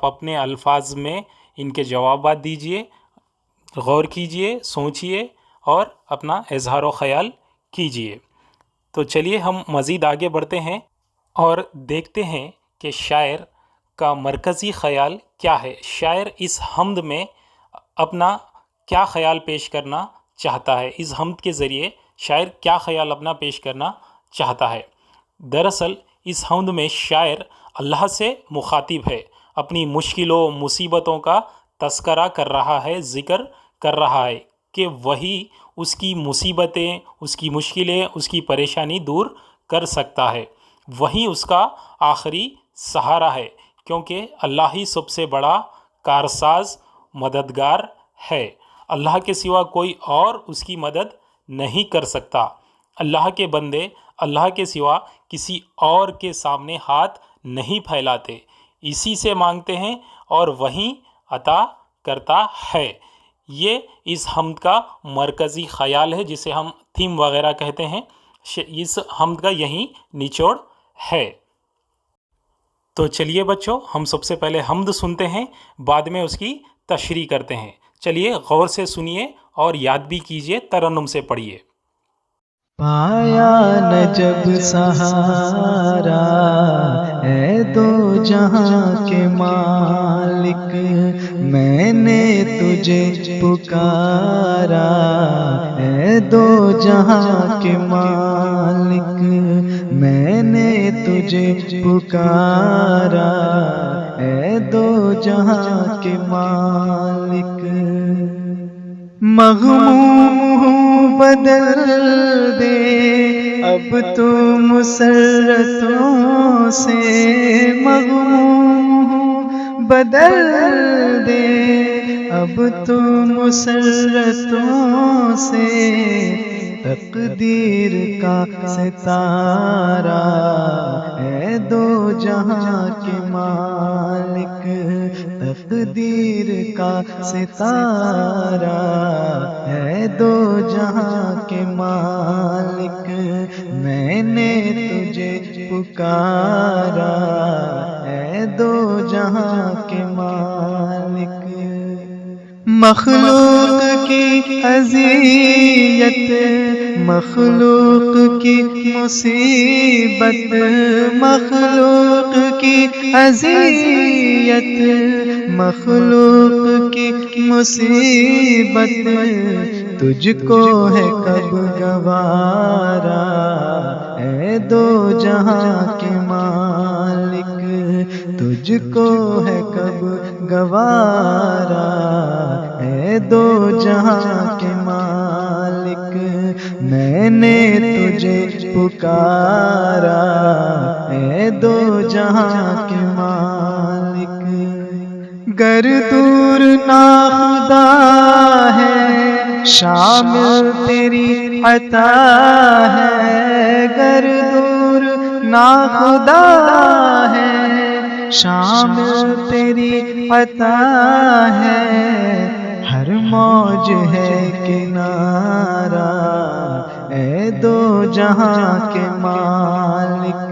اپنے الفاظ میں ان کے جوابات دیجئے، غور کیجئے، سوچئے اور اپنا اظہار و خیال کیجئے۔ تو چلیے ہم مزید آگے بڑھتے ہیں اور دیکھتے ہیں کہ شاعر کا مرکزی خیال کیا ہے، شاعر اس حمد میں اپنا کیا خیال پیش کرنا چاہتا ہے، اس حمد کے ذریعے شاعر کیا خیال اپنا پیش کرنا چاہتا ہے۔ دراصل اس حمد میں شاعر اللہ سے مخاطب ہے، اپنی مشکلوں مصیبتوں کا تذکرہ کر رہا ہے، ذکر کر رہا ہے کہ وہی اس کی مصیبتیں، اس کی مشکلیں، اس کی پریشانی دور کر سکتا ہے، وہی اس کا آخری سہارا ہے، کیونکہ اللہ ہی سب سے بڑا کارساز مددگار ہے، اللہ کے سوا کوئی اور اس کی مدد نہیں کر سکتا۔ اللہ کے بندے اللہ کے سوا کسی اور کے سامنے ہاتھ نہیں پھیلاتے، اسی سے مانگتے ہیں اور وہیں عطا کرتا ہے۔ یہ اس حمد کا مرکزی خیال ہے، جسے ہم تھیم وغیرہ کہتے ہیں، اس حمد کا یہی نچوڑ ہے۔ تو چلیے بچوں، ہم سب سے پہلے حمد سنتے ہیں، بعد میں اس کی تشریح کرتے ہیں۔ چلیے غور سے سنیے اور یاد بھی کیجئے، ترنم سے پڑھیے۔ پایا نہ جب سہارا اے دو جہاں کے مالک، میں نے تجھے پکارا اے دو جہاں کے مالک، میں نے تجھے پکارا اے دو جہاں کے مالک۔ مغموم ہوں بدل دے اب تو مسرتوں سے، مغموم ہوں بدل دے اب تو مسرتوں سے، تقدیر کا ستارہ اے دو جہاں کے مالک، تقدیر کا ستارہ اے دو جہاں کے مالک، میں نے تجھے پکارا اے دو جہاں کے مالک۔ مخلوق کی اذیت، مخلوق کی مصیبت، مخلوق کی اذیت، مخلوق کی مصیبت، تجھ کو ہے کب گوارا اے دو جہاں کے مالک، تجھ کو ہے کب گوارا اے دو جہاں کے مالک، میں نے تجھے پکارا اے دو جہاں کے مالک۔ گر دور ناخدا ہے شامل تیری عطا ہے، گر دور ناخدا ہے شامل تیری عطا ہے، ہر موج ہے کنارہ اے دو جہاں کے مالک،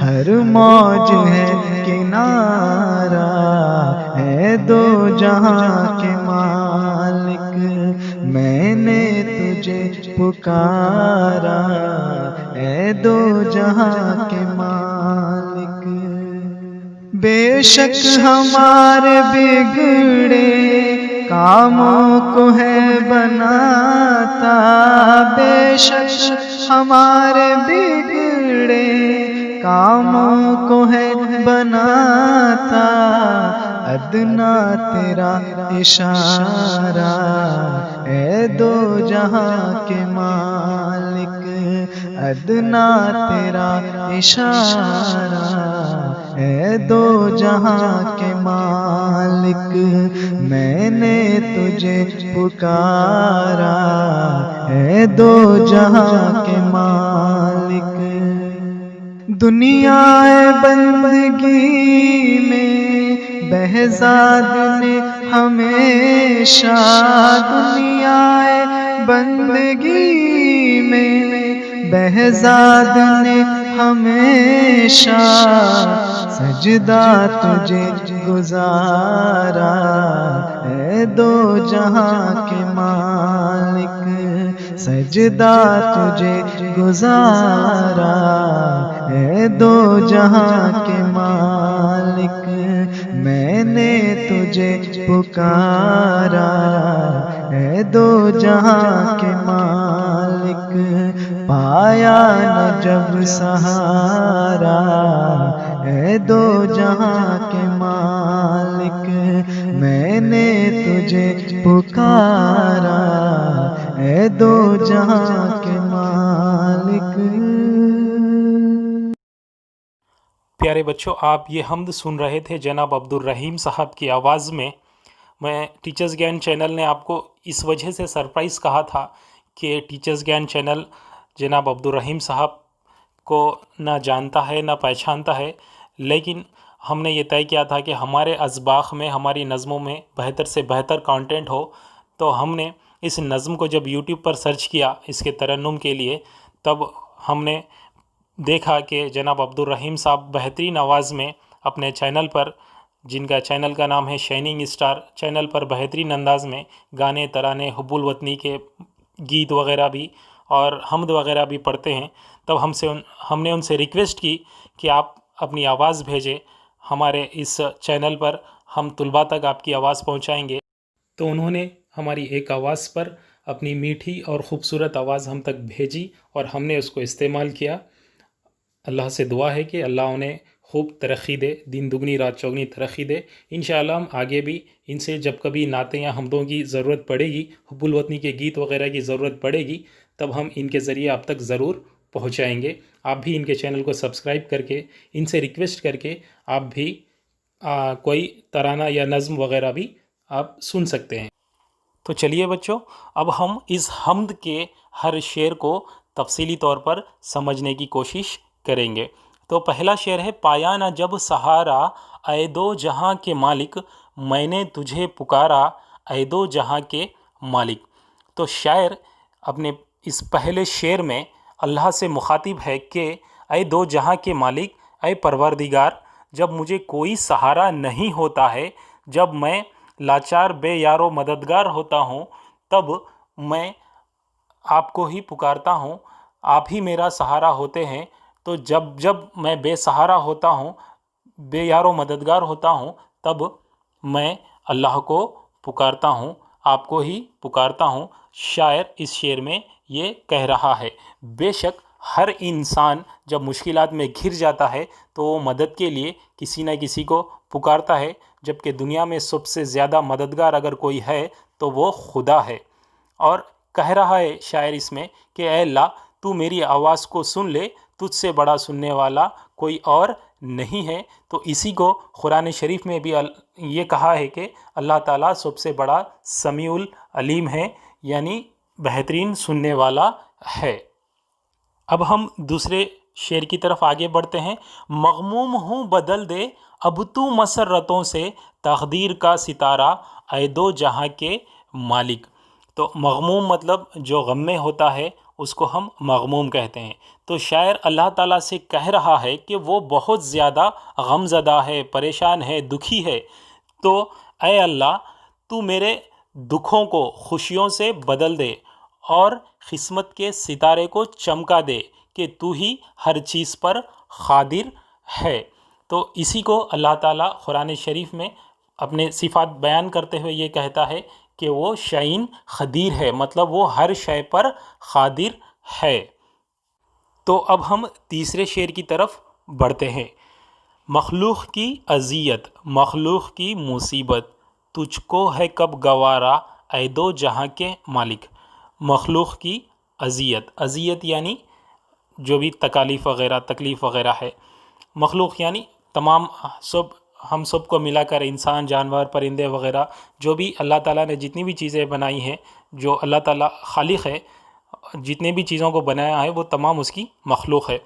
ہر موج ہے کنارہ اے دو جہاں کے مالک، میں نے تجھے پکارا اے دو جہاں کے مالک۔ بے شک ہمارے بگڑے کاموں کو ہے بناتا، بے شک ہمارے بگڑے کاموں کو ہے بناتا، ادنا تیرا اشارہ اے دو جہاں کے مالک، ادنا تیرا اشارہ اے دو جہاں کے مالک، میں نے تجھے پکارا اے دو جہاں کے مالک۔ دنیا بندگی میں بہزاد نے ہمیشہ، دنیا بندگی میں بہزاد نے ہمیشہ سجدہ تجھے گزارا، اے دو جہاں کے مالک سجدہ تجھے گزارا، اے دو جہاں کے مالک میں نے تجھے پکارا، اے دو جہاں کے مالک پایا نہ جب سہارا، اے دو جہاں کے مالک میں نے تجھے پکارا، اے دو جہاں کے مالک۔ پیارے بچوں، آپ یہ حمد سن رہے تھے جناب عبدالرحیم صاحب کی آواز میں۔ میں ٹیچرز گیان چینل نے آپ کو اس وجہ سے سرپرائز کہا تھا کہ ٹیچرز گیان چینل جناب عبدالرحیم صاحب کو نہ جانتا ہے نہ پہچانتا ہے، لیکن ہم نے یہ طے کیا تھا کہ ہمارے اسباق میں، ہماری نظموں میں بہتر سے بہتر کانٹینٹ ہو، تو ہم نے اس نظم کو جب یوٹیوب پر سرچ کیا اس کے ترنم کے لیے، تب ہم نے دیکھا کہ جناب عبدالرحیم صاحب بہترین آواز میں اپنے چینل پر، جن کا چینل کا نام ہے شائننگ اسٹار، چینل پر بہترین انداز میں گانے، ترانے، حب الوطنی کے گیت وغیرہ بھی اور حمد وغیرہ بھی پڑھتے ہیں۔ تب ہم نے ان سے ریکویسٹ کی کہ آپ اپنی آواز بھیجیں ہمارے اس چینل پر، ہم طلباء تک آپ کی آواز پہنچائیں گے۔ تو انہوں نے ہماری ایک آواز پر اپنی میٹھی اور خوبصورت آواز ہم تک بھیجی اور ہم نے اس کو استعمال کیا۔ اللہ سے دعا ہے کہ اللہ انہیں خوب ترقی دے، دن دگنی رات چوگنی ترقی دے۔ انشاءاللہ ہم آگے بھی ان سے جب کبھی نعتیں یا حمدوں کی ضرورت پڑے گی، حب الوطنی کے گیت وغیرہ کی ضرورت پڑے گی، تب ہم ان کے ذریعے آپ تک ضرور پہنچائیں گے۔ آپ بھی ان کے چینل کو سبسکرائب کر کے، ان سے ریکویسٹ کر کے آپ بھی کوئی ترانہ یا نظم وغیرہ بھی آپ سن سکتے ہیں۔ تو چلیے بچوں، اب ہم اس حمد کے ہر شعر کو تفصیلی طور پر سمجھنے کی کوشش کریں گے۔ تو پہلا شعر ہے، پایا نہ جب سہارا اے دو جہاں کے مالک، میں نے تجھے پکارا اے دو جہاں کے مالک۔ تو شاعر اپنے اس پہلے شعر میں اللہ سے مخاطب ہے کہ اے دو جہاں کے مالک، اے پروردگار، جب مجھے کوئی سہارا نہیں ہوتا ہے، جب میں لاچار بے یار و مددگار ہوتا ہوں، تب میں آپ کو ہی پکارتا ہوں، آپ ہی میرا سہارا ہوتے ہیں۔ تو جب میں بے سہارا ہوتا ہوں، بے یار و مددگار ہوتا ہوں، تب میں اللہ کو پکارتا ہوں، آپ کو ہی پکارتا ہوں۔ شاعر اس شعر میں یہ کہہ رہا ہے۔ بے شک ہر انسان جب مشکلات میں گھر جاتا ہے تو وہ مدد کے لیے کسی نہ کسی کو پکارتا ہے، جبکہ دنیا میں سب سے زیادہ مددگار اگر کوئی ہے تو وہ خدا ہے۔ اور کہہ رہا ہے شاعر اس میں کہ اے اللہ، تو میری آواز کو سن لے، تجھ سے بڑا سننے والا کوئی اور نہیں ہے۔ تو اسی کو قرآن شریف میں بھی یہ کہا ہے کہ اللہ تعالیٰ سب سے بڑا سمیع العلیم ہے، یعنی بہترین سننے والا ہے۔ اب ہم دوسرے شعر کی طرف آگے بڑھتے ہیں۔ مغموم ہوں بدل دے اب تو مسرتوں سے، تقدیر کا ستارہ اے دو جہاں کے مالک۔ تو مغموم مطلب جو غم میں ہوتا ہے اس کو ہم مغموم کہتے ہیں۔ تو شاعر اللہ تعالیٰ سے کہہ رہا ہے کہ وہ بہت زیادہ غم زدہ ہے، پریشان ہے، دکھی ہے۔ تو اے اللہ، تو میرے دکھوں کو خوشیوں سے بدل دے اور قسمت کے ستارے کو چمکا دے کہ تو ہی ہر چیز پر قادر ہے۔ تو اسی کو اللہ تعالیٰ قرآن شریف میں اپنے صفات بیان کرتے ہوئے یہ کہتا ہے کہ وہ شعین قدیر ہے، مطلب وہ ہر شے پر قادر ہے۔ تو اب ہم تیسرے شعر کی طرف بڑھتے ہیں۔ مخلوق کی اذیت، مخلوق کی مصیبت، تجھ کو ہے کب گوارا اے دو جہاں کے مالک۔ مخلوق کی اذیت، اذیت یعنی جو بھی تکالیف وغیرہ، تکلیف وغیرہ ہے۔ مخلوق یعنی تمام ہم سب کو ملا کر، انسان، جانور، پرندے وغیرہ، جو بھی اللہ تعالیٰ نے جتنی بھی چیزیں بنائی ہیں، جو اللہ تعالیٰ خالق ہے، جتنے بھی چیزوں کو بنایا ہے وہ تمام اس کی مخلوق ہے۔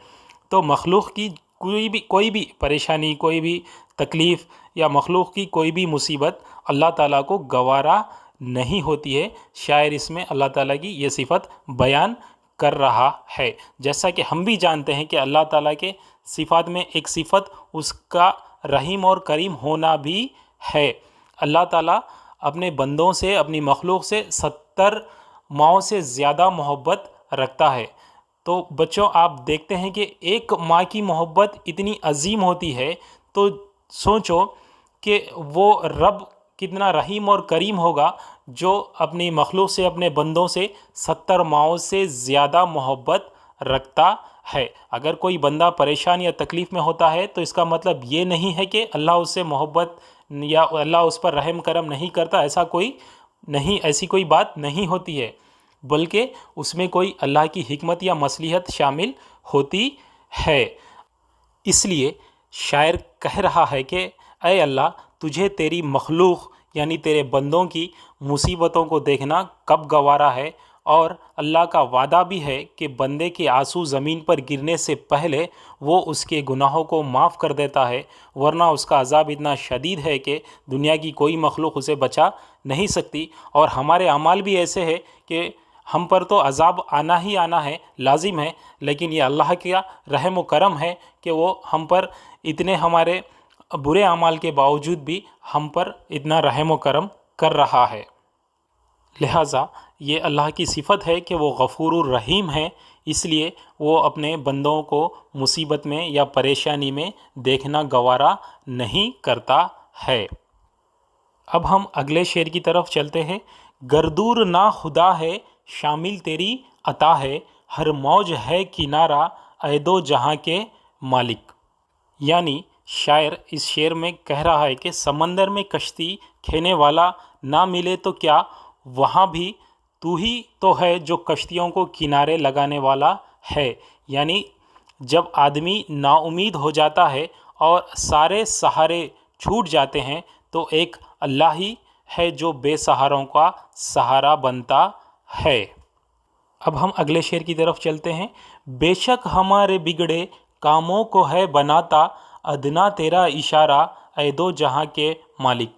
تو مخلوق کی کوئی بھی پریشانی، کوئی بھی تکلیف یا مخلوق کی کوئی بھی مصیبت اللہ تعالیٰ کو گوارا نہیں ہوتی ہے۔ شاعر اس میں اللہ تعالیٰ کی یہ صفت بیان کر رہا ہے۔ جیسا کہ ہم بھی جانتے ہیں کہ اللہ تعالیٰ کے صفات میں ایک صفت اس کا رحیم اور کریم ہونا بھی ہے۔ اللہ تعالیٰ اپنے بندوں سے، اپنی مخلوق سے 70 ماؤں سے زیادہ محبت رکھتا ہے۔ تو بچوں آپ دیکھتے ہیں کہ ایک ماں کی محبت اتنی عظیم ہوتی ہے، تو سوچو کہ وہ رب کتنا رحیم اور کریم ہوگا جو اپنی مخلوق سے، اپنے بندوں سے 70 ماؤں سے زیادہ محبت رکھتا ہے۔ اگر کوئی بندہ پریشان یا تکلیف میں ہوتا ہے تو اس کا مطلب یہ نہیں ہے کہ اللہ اس سے محبت یا اللہ اس پر رحم کرم نہیں کرتا، ایسی کوئی بات نہیں ہوتی ہے، بلکہ اس میں کوئی اللہ کی حکمت یا مصلحت شامل ہوتی ہے۔ اس لیے شاعر کہہ رہا ہے کہ اے اللہ، تجھے تیری مخلوق یعنی تیرے بندوں کی مصیبتوں کو دیکھنا کب گوارا ہے، اور اللہ کا وعدہ بھی ہے کہ بندے کے آنسو زمین پر گرنے سے پہلے وہ اس کے گناہوں کو معاف کر دیتا ہے، ورنہ اس کا عذاب اتنا شدید ہے کہ دنیا کی کوئی مخلوق اسے بچا نہیں سکتی۔ اور ہمارے اعمال بھی ایسے ہیں کہ ہم پر تو عذاب آنا ہی آنا ہے، لازم ہے، لیکن یہ اللہ کا رحم و کرم ہے کہ وہ ہم پر اتنے ہمارے برے اعمال کے باوجود بھی ہم پر اتنا رحم و کرم کر رہا ہے۔ لہٰذا یہ اللہ کی صفت ہے کہ وہ غفور الرحیم ہے، اس لیے وہ اپنے بندوں کو مصیبت میں یا پریشانی میں دیکھنا گوارا نہیں کرتا ہے۔ اب ہم اگلے شعر کی طرف چلتے ہیں۔ گردور نا خدا ہے شامل تیری عطا ہے، ہر موج ہے کنارہ اے دو جہاں کے مالک۔ یعنی شاعر اس شعر میں کہہ رہا ہے کہ سمندر میں کشتی کھینے والا نہ ملے تو کیا، وہاں بھی تو ہی تو ہے جو کشتیوں کو کنارے لگانے والا ہے۔ یعنی جب آدمی نا امید ہو جاتا ہے اور سارے سہارے چھوٹ جاتے ہیں تو ایک اللہ ہی ہے جو بے سہاروں کا سہارا بنتا ہے۔ اب ہم اگلے شعر کی طرف چلتے ہیں۔ بے شک ہمارے بگڑے کاموں کو ہے بناتا، ادنا تیرا اشارہ اے دو جہاں کے مالک۔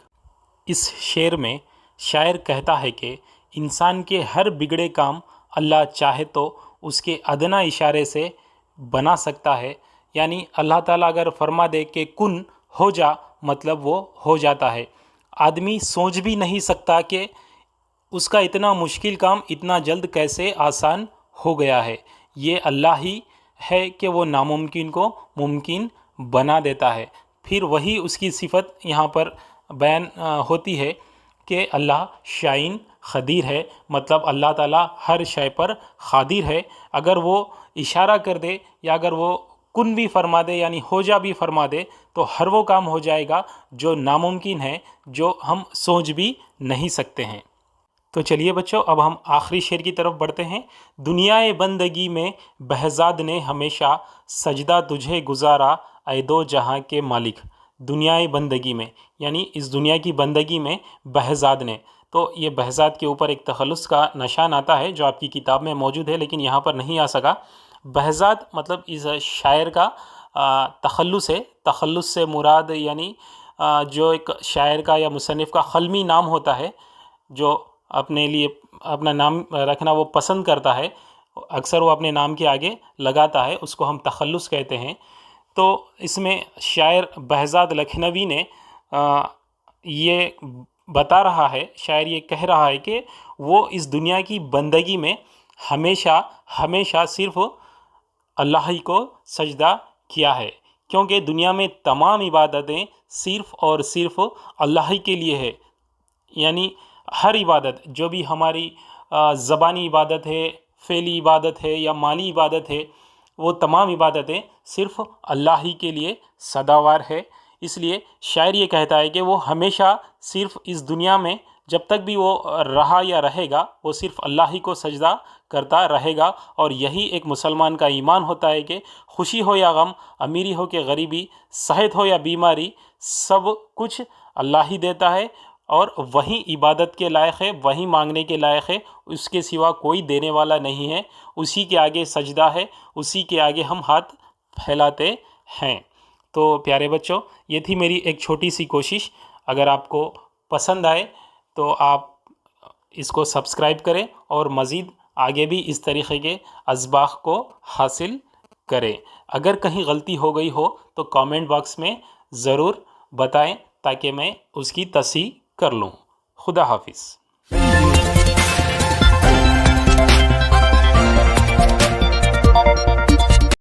اس شعر میں شاعر کہتا ہے کہ انسان کے ہر بگڑے کام اللہ چاہے تو اس کے ادنا اشارے سے بنا سکتا ہے۔ یعنی اللہ تعالیٰ اگر فرما دے کہ کن ہو جا، مطلب وہ ہو جاتا ہے۔ آدمی سوچ بھی نہیں سکتا کہ اس کا اتنا مشکل کام اتنا جلد کیسے آسان ہو گیا ہے۔ یہ اللہ ہی ہے کہ وہ ناممکن کو ممکن بنا دیتا ہے۔ پھر وہی اس کی صفت یہاں پر بیان ہوتی ہے کہ اللہ شائن قدیر ہے، مطلب اللہ تعالیٰ ہر شے پر قادر ہے۔ اگر وہ اشارہ کر دے یا اگر وہ کن بھی فرما دے یعنی ہو جا بھی فرما دے تو ہر وہ کام ہو جائے گا جو ناممکن ہے، جو ہم سوچ بھی نہیں سکتے ہیں۔ تو چلیے بچوں اب ہم آخری شعر کی طرف بڑھتے ہیں۔ دنیائے بندگی میں بہزاد نے ہمیشہ سجدہ تجھے گزارا اے دو جہاں کے مالک۔ دنیائے بندگی میں یعنی اس دنیا کی بندگی میں بہزاد نے، تو یہ بہزاد کے اوپر ایک تخلص کا نشان آتا ہے جو آپ کی کتاب میں موجود ہے لیکن یہاں پر نہیں آ سکا۔ بہزاد مطلب اس شاعر کا تخلص ہے۔ تخلص سے مراد یعنی جو ایک شاعر کا یا مصنف کا قلمی نام ہوتا ہے، جو اپنے لیے اپنا نام رکھنا وہ پسند کرتا ہے، اکثر وہ اپنے نام کے آگے لگاتا ہے، اس کو ہم تخلص کہتے ہیں۔ تو اس میں شاعر بہزاد لکھنوی نے یہ بتا رہا ہے، شاعر یہ کہہ رہا ہے کہ وہ اس دنیا کی بندگی میں ہمیشہ ہمیشہ صرف اللہ ہی کو سجدہ کیا ہے، کیونکہ دنیا میں تمام عبادتیں صرف اور صرف اللہ ہی کے لیے ہے۔ یعنی ہر عبادت جو بھی ہماری زبانی عبادت ہے، فعلی عبادت ہے یا مالی عبادت ہے، وہ تمام عبادتیں صرف اللہ ہی کے لیے سداوار ہے۔ اس لیے شاعر یہ کہتا ہے کہ وہ ہمیشہ صرف اس دنیا میں جب تک بھی وہ رہا یا رہے گا وہ صرف اللہ ہی کو سجدہ کرتا رہے گا، اور یہی ایک مسلمان کا ایمان ہوتا ہے کہ خوشی ہو یا غم، امیری ہو کہ غریبی، صحت ہو یا بیماری، سب کچھ اللہ ہی دیتا ہے اور وہی عبادت کے لائق ہے، وہی مانگنے کے لائق ہے، اس کے سوا کوئی دینے والا نہیں ہے، اسی کے آگے سجدہ ہے، اسی کے آگے ہم ہاتھ پھیلاتے ہیں۔ تو پیارے بچوں یہ تھی میری ایک چھوٹی سی کوشش، اگر آپ کو پسند آئے تو آپ اس کو سبسکرائب کریں اور مزید آگے بھی اس طریقے کے اسباق کو حاصل کریں۔ اگر کہیں غلطی ہو گئی ہو تو کامنٹ باکس میں ضرور بتائیں تاکہ میں اس کی تصحیح کر لوں۔ خدا حافظ۔